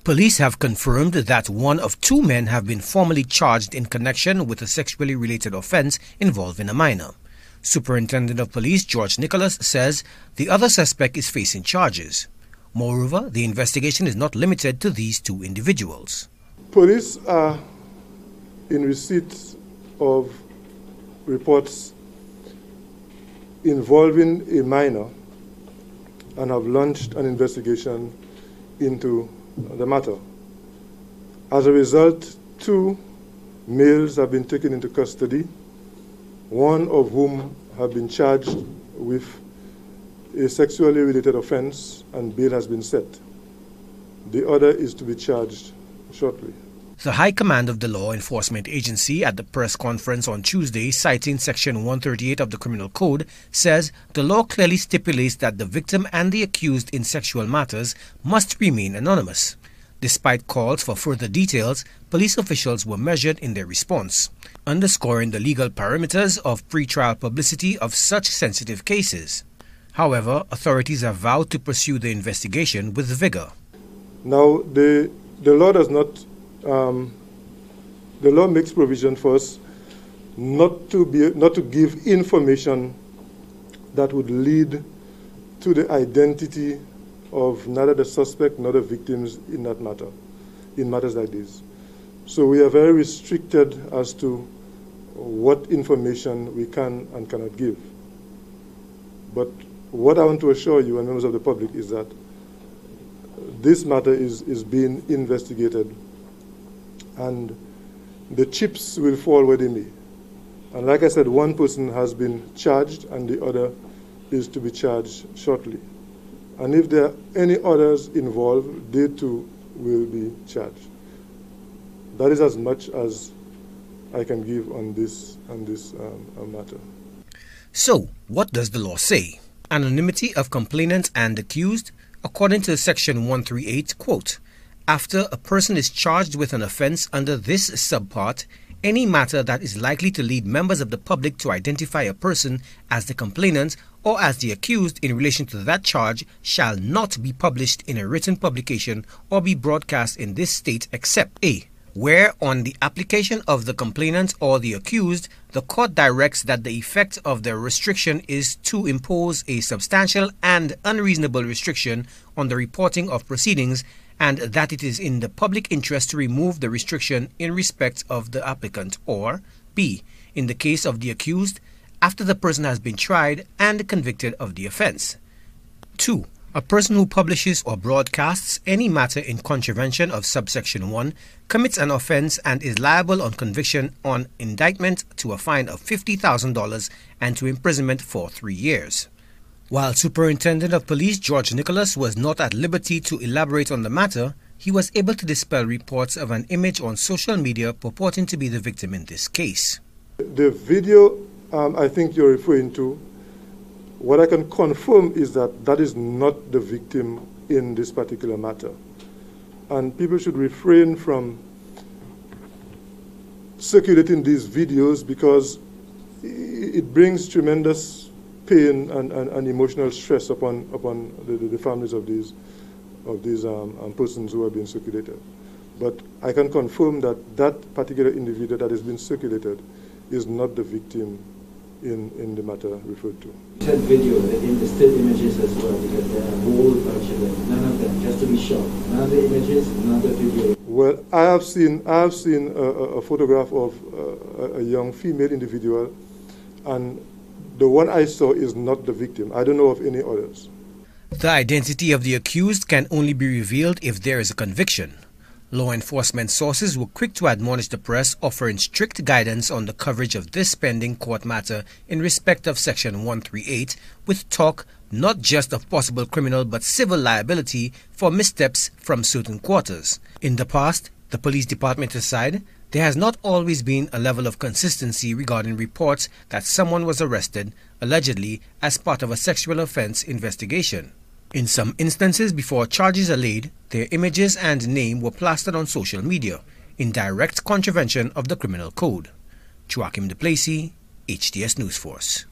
Police have confirmed that one of two men have been formally charged in connection with a sexually related offence involving a minor. Superintendent of Police George Nicholas says the other suspect is facing charges. Moreover, the investigation is not limited to these two individuals. Police are in receipt of reports involving a minor and have launched an investigation into the matter. As a result, two males have been taken into custody, one of whom have been charged with a sexually related offense and bail has been set. The other is to be charged shortly. The High Command of the Law Enforcement Agency at the press conference on Tuesday, citing Section 138 of the Criminal Code, says the law clearly stipulates that the victim and the accused in sexual matters must remain anonymous. Despite calls for further details, police officials were measured in their response, underscoring the legal parameters of pre-trial publicity of such sensitive cases. However, authorities have vowed to pursue the investigation with vigor. Now, the law does not. The law makes provision for us not to give information that would lead to the identity of neither the suspect nor the victims in that matter, in matters like this. So we are very restricted as to what information we can and cannot give. But what I want to assure you and members of the public is that this matter is being investigated, and the chips will fall where they may. And like I said, one person has been charged and the other is to be charged shortly. And if there are any others involved, they too will be charged. That is as much as I can give on this matter. So, what does the law say? Anonymity of complainant and accused? According to Section 138, quote, after a person is charged with an offence under this subpart, any matter that is likely to lead members of the public to identify a person as the complainant or as the accused in relation to that charge shall not be published in a written publication or be broadcast in this state except A, where on the application of the complainant or the accused, the court directs that the effect of the restriction is to impose a substantial and unreasonable restriction on the reporting of proceedings, and that it is in the public interest to remove the restriction in respect of the applicant, or B, in the case of the accused, after the person has been tried and convicted of the offence. 2. A person who publishes or broadcasts any matter in contravention of subsection 1 commits an offence and is liable on conviction on indictment to a fine of $50,000 and to imprisonment for 3 years. While Superintendent of Police George Nicholas was not at liberty to elaborate on the matter, he was able to dispel reports of an image on social media purporting to be the victim in this case. The video I think you're referring to, what I can confirm is that that is not the victim in this particular matter. And people should refrain from circulating these videos because it brings tremendous pain and emotional stress upon the families of these persons who are being circulated. But I can confirm that that particular individual that has been circulated is not the victim in the matter referred to. You said video, in the still images as well, because there are a whole bunch of them. None of them, just to be sure. None of the images, none of the video. Well, I have seen a photograph of a young female individual, and the one I saw is not the victim. I don't know of any others. The identity of the accused can only be revealed if there is a conviction. Law enforcement sources were quick to admonish the press, offering strict guidance on the coverage of this pending court matter in respect of Section 138, with talk not just of possible criminal but civil liability for missteps from certain quarters. In the past, the police department aside, there has not always been a level of consistency regarding reports that someone was arrested, allegedly, as part of a sexual offense investigation. In some instances, before charges are laid, their images and name were plastered on social media, in direct contravention of the criminal code. Joachim Duplessis, HTS News Force.